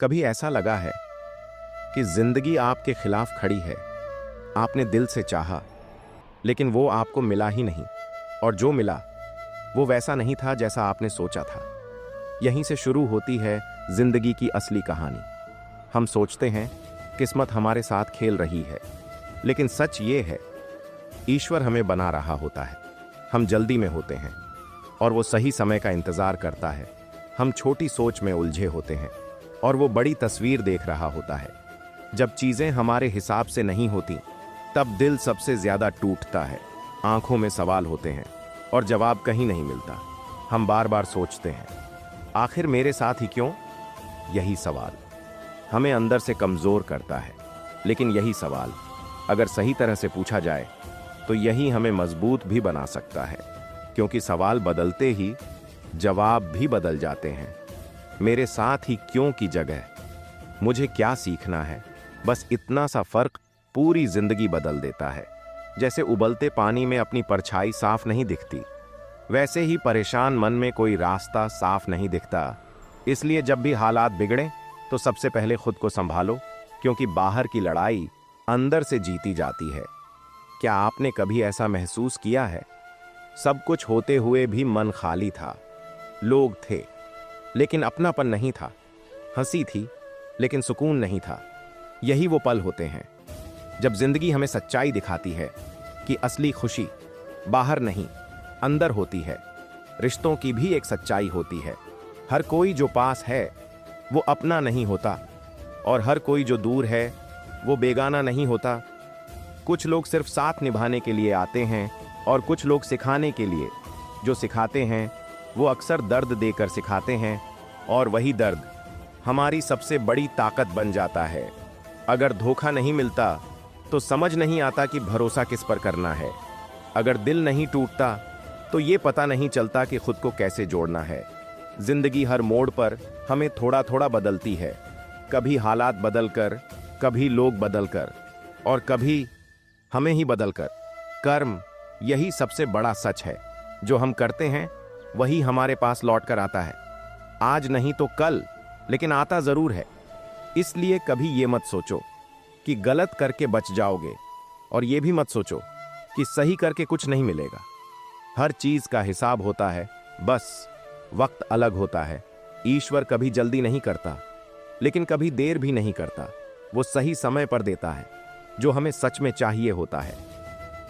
कभी ऐसा लगा है कि जिंदगी आपके खिलाफ खड़ी है। आपने दिल से चाहा, लेकिन वो आपको मिला ही नहीं, और जो मिला वो वैसा नहीं था जैसा आपने सोचा था। यहीं से शुरू होती है जिंदगी की असली कहानी। हम सोचते हैं किस्मत हमारे साथ खेल रही है, लेकिन सच ये है ईश्वर हमें बना रहा होता है। हम जल्दी में होते हैं और वो सही समय का इंतजार करता है। हम छोटी सोच में उलझे होते हैं और वो बड़ी तस्वीर देख रहा होता है। जब चीजें हमारे हिसाब से नहीं होती, तब दिल सबसे ज्यादा टूटता है। आंखों में सवाल होते हैं और जवाब कहीं नहीं मिलता। हम बार बार सोचते हैं, आखिर मेरे साथ ही क्यों? यही सवाल हमें अंदर से कमजोर करता है। लेकिन यही सवाल अगर सही तरह से पूछा जाए तो यही हमें मजबूत भी बना सकता है, क्योंकि सवाल बदलते ही जवाब भी बदल जाते हैं। मेरे साथ ही क्यों की जगह मुझे क्या सीखना है, बस इतना सा फर्क पूरी जिंदगी बदल देता है। जैसे उबलते पानी में अपनी परछाई साफ नहीं दिखती, वैसे ही परेशान मन में कोई रास्ता साफ नहीं दिखता। इसलिए जब भी हालात बिगड़े तो सबसे पहले खुद को संभालो, क्योंकि बाहर की लड़ाई अंदर से जीती जाती है। क्या आपने कभी ऐसा महसूस किया है? सब कुछ होते हुए भी मन खाली था। लोग थे लेकिन अपनापन नहीं था, हंसी थी लेकिन सुकून नहीं था। यही वो पल होते हैं जब जिंदगी हमें सच्चाई दिखाती है कि असली खुशी बाहर नहीं, अंदर होती है। रिश्तों की भी एक सच्चाई होती है। हर कोई जो पास है वो अपना नहीं होता, और हर कोई जो दूर है वो बेगाना नहीं होता। कुछ लोग सिर्फ साथ निभाने के लिए आते हैं और कुछ लोग सिखाने के लिए। जो सिखाते हैं वो अक्सर दर्द देकर सिखाते हैं, और वही दर्द हमारी सबसे बड़ी ताकत बन जाता है। अगर धोखा नहीं मिलता तो समझ नहीं आता कि भरोसा किस पर करना है। अगर दिल नहीं टूटता तो ये पता नहीं चलता कि खुद को कैसे जोड़ना है। जिंदगी हर मोड़ पर हमें थोड़ा थोड़ा बदलती है, कभी हालात बदलकर, कभी लोग बदलकर, और कभी हमें ही बदलकर। कर्म यही सबसे बड़ा सच है। जो हम करते हैं वही हमारे पास लौट कर आता है। आज नहीं तो कल, लेकिन आता जरूर है। इसलिए कभी ये मत सोचो कि गलत करके बच जाओगे, और ये भी मत सोचो कि सही करके कुछ नहीं मिलेगा। हर चीज का हिसाब होता है, बस वक्त अलग होता है। ईश्वर कभी जल्दी नहीं करता, लेकिन कभी देर भी नहीं करता। वो सही समय पर देता है जो हमें सच में चाहिए होता है।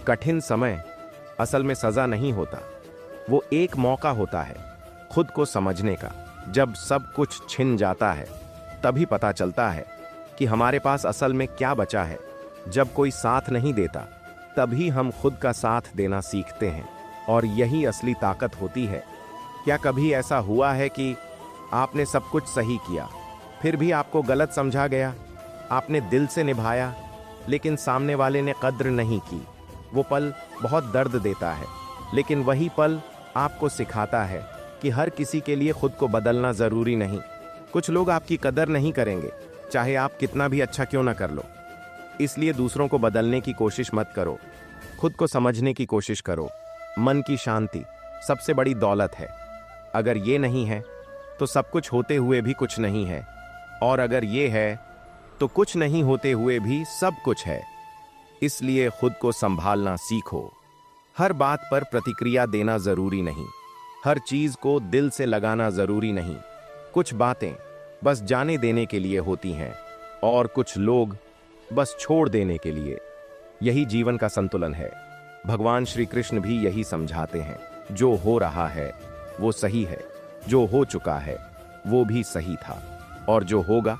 कठिन समय असल में सजा नहीं होता, वो एक मौका होता है खुद को समझने का। जब सब कुछ छिन जाता है तभी पता चलता है कि हमारे पास असल में क्या बचा है। जब कोई साथ नहीं देता तभी हम खुद का साथ देना सीखते हैं, और यही असली ताकत होती है। क्या कभी ऐसा हुआ है कि आपने सब कुछ सही किया, फिर भी आपको गलत समझा गया? आपने दिल से निभाया, लेकिन सामने वाले ने कद्र नहीं की। वो पल बहुत दर्द देता है, लेकिन वही पल आपको सिखाता है कि हर किसी के लिए खुद को बदलना जरूरी नहीं। कुछ लोग आपकी कदर नहीं करेंगे, चाहे आप कितना भी अच्छा क्यों ना कर लो। इसलिए दूसरों को बदलने की कोशिश मत करो, खुद को समझने की कोशिश करो। मन की शांति सबसे बड़ी दौलत है। अगर ये नहीं है तो सब कुछ होते हुए भी कुछ नहीं है, और अगर ये है तो कुछ नहीं होते हुए भी सब कुछ है। इसलिए खुद को संभालना सीखो। हर बात पर प्रतिक्रिया देना जरूरी नहीं, हर चीज को दिल से लगाना जरूरी नहीं। कुछ बातें बस जाने देने के लिए होती हैं, और कुछ लोग बस छोड़ देने के लिए। यही जीवन का संतुलन है। भगवान श्री कृष्ण भी यही समझाते हैं, जो हो रहा है वो सही है, जो हो चुका है वो भी सही था, और जो होगा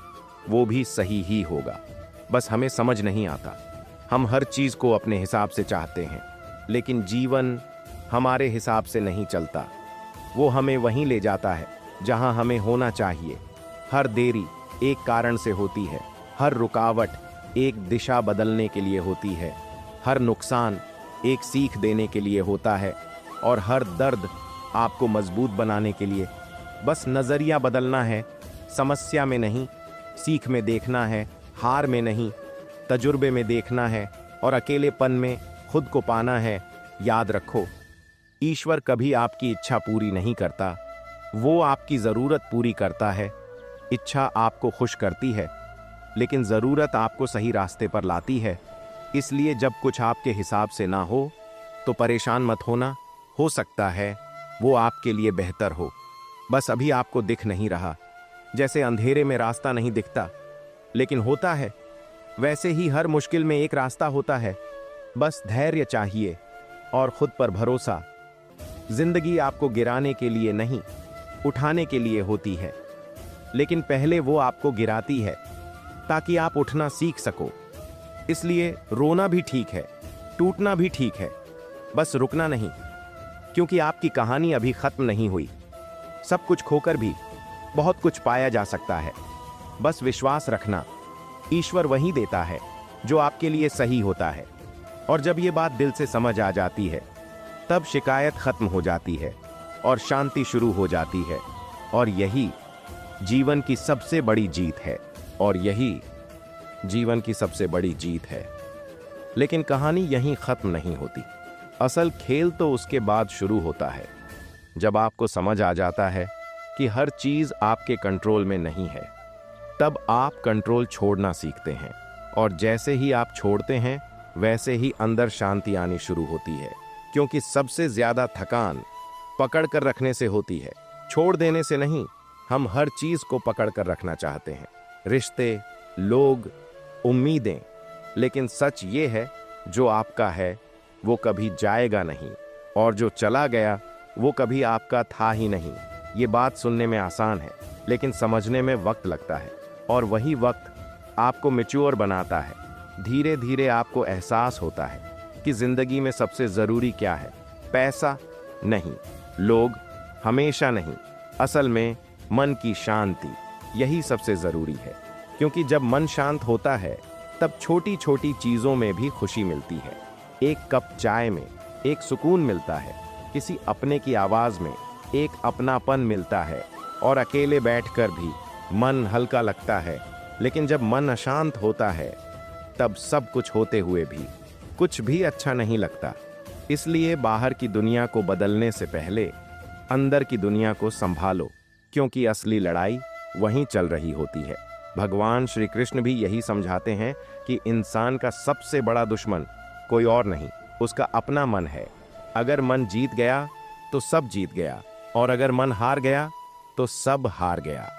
वो भी सही ही होगा। बस हमें समझ नहीं आता। हम हर चीज को अपने हिसाब से चाहते हैं, लेकिन जीवन हमारे हिसाब से नहीं चलता। वो हमें वहीं ले जाता है जहां हमें होना चाहिए। हर देरी एक कारण से होती है, हर रुकावट एक दिशा बदलने के लिए होती है, हर नुकसान एक सीख देने के लिए होता है, और हर दर्द आपको मजबूत बनाने के लिए। बस नजरिया बदलना है, समस्या में नहीं, सीख में देखना है। हार में नहीं, तजुर्बे में देखना है, और अकेलेपन में खुद को पाना है। याद रखो, ईश्वर कभी आपकी इच्छा पूरी नहीं करता, वो आपकी जरूरत पूरी करता है। इच्छा आपको खुश करती है, लेकिन ज़रूरत आपको सही रास्ते पर लाती है। इसलिए जब कुछ आपके हिसाब से ना हो तो परेशान मत होना, हो सकता है वो आपके लिए बेहतर हो। बस अभी आपको दिख नहीं रहा। जैसे अंधेरे में रास्ता नहीं दिखता लेकिन होता है, वैसे ही हर मुश्किल में एक रास्ता होता है। बस धैर्य चाहिए और खुद पर भरोसा। जिंदगी आपको गिराने के लिए नहीं, उठाने के लिए होती है, लेकिन पहले वो आपको गिराती है ताकि आप उठना सीख सको। इसलिए रोना भी ठीक है, टूटना भी ठीक है, बस रुकना नहीं, क्योंकि आपकी कहानी अभी खत्म नहीं हुई। सब कुछ खोकर भी बहुत कुछ पाया जा सकता है। बस विश्वास रखना, ईश्वर वही देता है जो आपके लिए सही होता है। और जब ये बात दिल से समझ आ जाती है, तब शिकायत खत्म हो जाती है और शांति शुरू हो जाती है। और यही जीवन की सबसे बड़ी जीत है। और यही जीवन की सबसे बड़ी जीत है। लेकिन कहानी यहीं खत्म नहीं होती। असल खेल तो उसके बाद शुरू होता है, जब आपको समझ आ जाता है कि हर चीज आपके कंट्रोल में नहीं है। तब आप कंट्रोल छोड़ना सीखते हैं, और जैसे ही आप छोड़ते हैं वैसे ही अंदर शांति आनी शुरू होती है। क्योंकि सबसे ज्यादा थकान पकड़ कर रखने से होती है, छोड़ देने से नहीं। हम हर चीज को पकड़ कर रखना चाहते हैं, रिश्ते, लोग, उम्मीदें। लेकिन सच ये है, जो आपका है वो कभी जाएगा नहीं, और जो चला गया वो कभी आपका था ही नहीं। ये बात सुनने में आसान है, लेकिन समझने में वक्त लगता है। और वही वक्त आपको मैच्योर बनाता है। धीरे धीरे आपको एहसास होता है कि जिंदगी में सबसे जरूरी क्या है। पैसा नहीं, लोग हमेशा नहीं, असल में मन की शांति, यही सबसे जरूरी है। क्योंकि जब मन शांत होता है तब छोटी छोटी चीजों में भी खुशी मिलती है। एक कप चाय में एक सुकून मिलता है, किसी अपने की आवाज में एक अपनापन मिलता है, और अकेले बैठकर भी मन हल्का लगता है। लेकिन जब मन अशांत होता है तब सब कुछ होते हुए भी कुछ भी अच्छा नहीं लगता। इसलिए बाहर की दुनिया को बदलने से पहले अंदर की दुनिया को संभालो, क्योंकि असली लड़ाई वहीं चल रही होती है। भगवान श्री कृष्ण भी यही समझाते हैं कि इंसान का सबसे बड़ा दुश्मन कोई और नहीं, उसका अपना मन है। अगर मन जीत गया तो सब जीत गया, और अगर मन हार गया तो सब हार गया।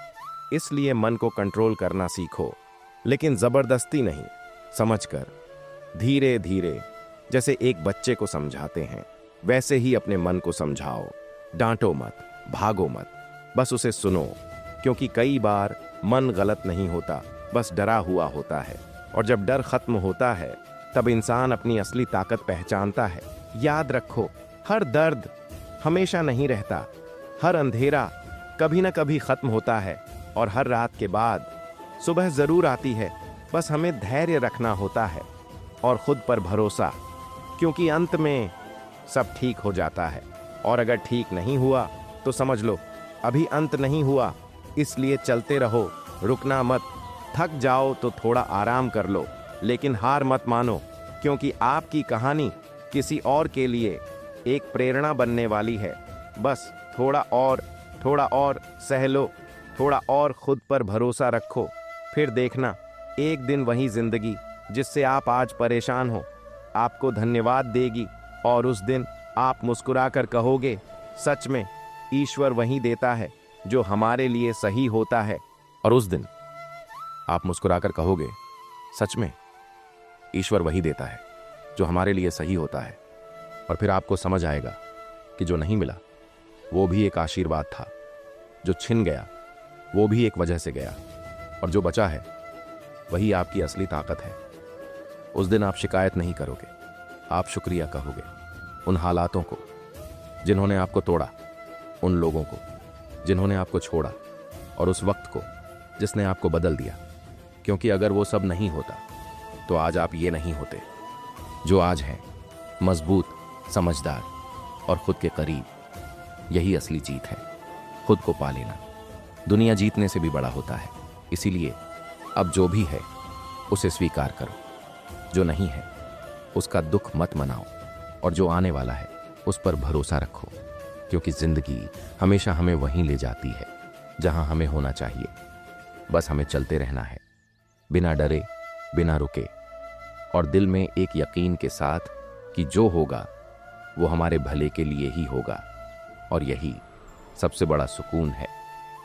इसलिए मन को कंट्रोल करना सीखो, लेकिन जबरदस्ती नहीं, समझकर, धीरे धीरे। जैसे एक बच्चे को समझाते हैं वैसे ही अपने मन को समझाओ। डांटो मत, भागो मत, बस उसे सुनो। क्योंकि कई बार मन गलत नहीं होता, बस डरा हुआ होता है। और जब डर खत्म होता है तब इंसान अपनी असली ताकत पहचानता है। याद रखो, हर दर्द हमेशा नहीं रहता, हर अंधेरा कभी न कभी खत्म होता है, और हर रात के बाद सुबह जरूर आती है। बस हमें धैर्य रखना होता है और खुद पर भरोसा, क्योंकि अंत में सब ठीक हो जाता है। और अगर ठीक नहीं हुआ तो समझ लो अभी अंत नहीं हुआ। इसलिए चलते रहो, रुकना मत। थक जाओ तो थोड़ा आराम कर लो, लेकिन हार मत मानो, क्योंकि आपकी कहानी किसी और के लिए एक प्रेरणा बनने वाली है। बस थोड़ा और सह लो, थोड़ा और खुद पर भरोसा रखो। फिर देखना, एक दिन वही जिंदगी जिससे आप आज परेशान हो आपको धन्यवाद देगी। और उस दिन आप मुस्कुराकर कहोगे, सच में ईश्वर वही देता है जो हमारे लिए सही होता है। और उस दिन आप मुस्कुराकर कहोगे, सच में ईश्वर वही देता है जो हमारे लिए सही होता है। और फिर आपको समझ आएगा कि जो नहीं मिला वो भी एक आशीर्वाद था, जो छिन गया वो भी एक वजह से गया, और जो बचा है वही आपकी असली ताकत है। उस दिन आप शिकायत नहीं करोगे, आप शुक्रिया कहोगे उन हालातों को जिन्होंने आपको तोड़ा, उन लोगों को जिन्होंने आपको छोड़ा, और उस वक्त को जिसने आपको बदल दिया। क्योंकि अगर वो सब नहीं होता तो आज आप ये नहीं होते जो आज हैं, मजबूत, समझदार और खुद के करीब। यही असली जीत है, खुद को पा लेना। दुनिया जीतने से भी बड़ा होता है। इसीलिए अब जो भी है उसे स्वीकार करो, जो नहीं है उसका दुख मत मनाओ, और जो आने वाला है उस पर भरोसा रखो। क्योंकि जिंदगी हमेशा हमें वहीं ले जाती है जहां हमें होना चाहिए। बस हमें चलते रहना है, बिना डरे, बिना रुके, और दिल में एक यकीन के साथ कि जो होगा वो हमारे भले के लिए ही होगा। और यही सबसे बड़ा सुकून है,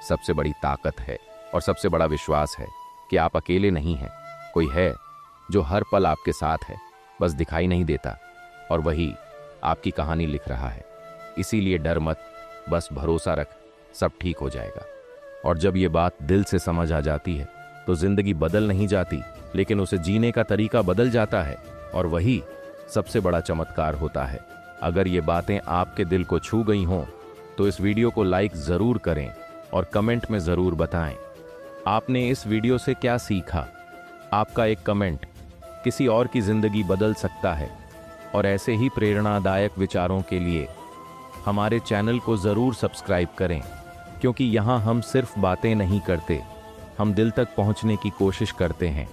सबसे बड़ी ताकत है और सबसे बड़ा विश्वास है कि आप अकेले नहीं हैं। कोई है जो हर पल आपके साथ है, बस दिखाई नहीं देता, और वही आपकी कहानी लिख रहा है। इसीलिए डर मत, बस भरोसा रख, सब ठीक हो जाएगा। और जब ये बात दिल से समझ आ जाती है तो जिंदगी बदल नहीं जाती, लेकिन उसे जीने का तरीका बदल जाता है, और वही सबसे बड़ा चमत्कार होता है। अगर ये बातें आपके दिल को छू गई हों तो इस वीडियो को लाइक ज़रूर करें और कमेंट में ज़रूर बताएं आपने इस वीडियो से क्या सीखा। आपका एक कमेंट किसी और की ज़िंदगी बदल सकता है। और ऐसे ही प्रेरणादायक विचारों के लिए हमारे चैनल को ज़रूर सब्सक्राइब करें, क्योंकि यहाँ हम सिर्फ बातें नहीं करते, हम दिल तक पहुँचने की कोशिश करते हैं।